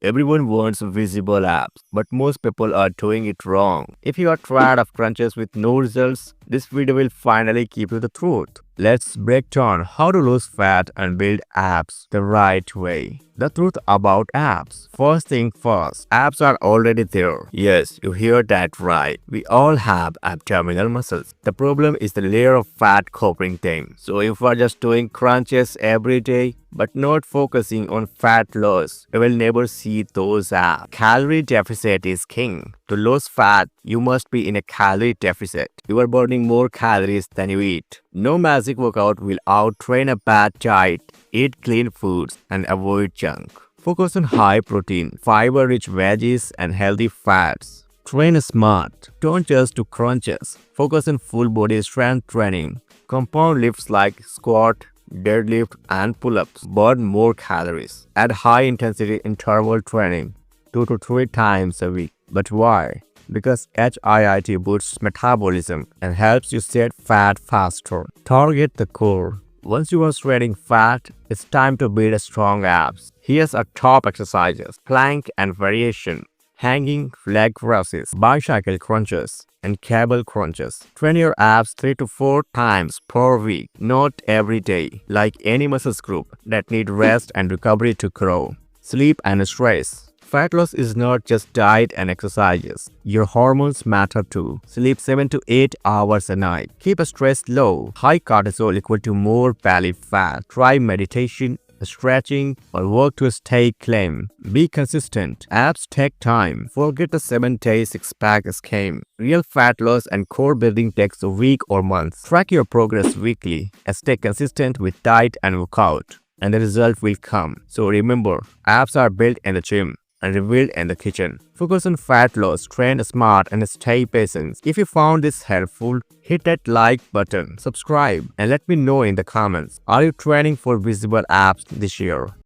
Everyone wants visible abs, but most people are doing it wrong. If you are tired of crunches with no results, this video will finally give you the truth. Let's break down how to lose fat and build abs the right way. The truth about abs. First thing first, abs are already there. Yes, you hear that right. We all have abdominal muscles. The problem is the layer of fat covering them. So if you are just doing crunches every day, but not focusing on fat loss, you will never see those abs. Calorie deficit is king. To lose fat, you must be in a calorie deficit. You are burning more calories than you eat. No magic workout will outtrain a bad diet. Eat clean foods and avoid junk. Focus on high protein, fiber-rich veggies and healthy fats. Train smart. Don't just do crunches. Focus on full body strength training. Compound lifts like squat, deadlift and pull-ups burn more calories. Add high-intensity interval training 2 to 3 times a week. But why? Because HIIT boosts metabolism and helps you shed fat faster. Target the core. Once you are shredding fat, it's time to build a strong abs. Here's our top exercises: plank and variation, hanging leg raises, bicycle crunches, and cable crunches. Train your abs 3 to 4 times per week, not every day, like any muscles group that need rest and recovery to grow. Sleep and stress. Fat loss is not just diet and exercises. Your hormones matter too. Sleep 7 to 8 hours a night. Keep stress low. High cortisol equal to more belly fat. Try meditation, stretching, or work to stay clean. Be consistent. Abs take time. Forget the 7-day six-pack scheme. Real fat loss and core building takes a week or month. Track your progress weekly and stay consistent with diet and workout, and the result will come. So remember, abs are built in the gym and revealed in the kitchen. Focus on fat loss, train smart, and stay patient. If you found this helpful, hit that like button, subscribe, and let me know in the comments. Are you training for visible abs this year?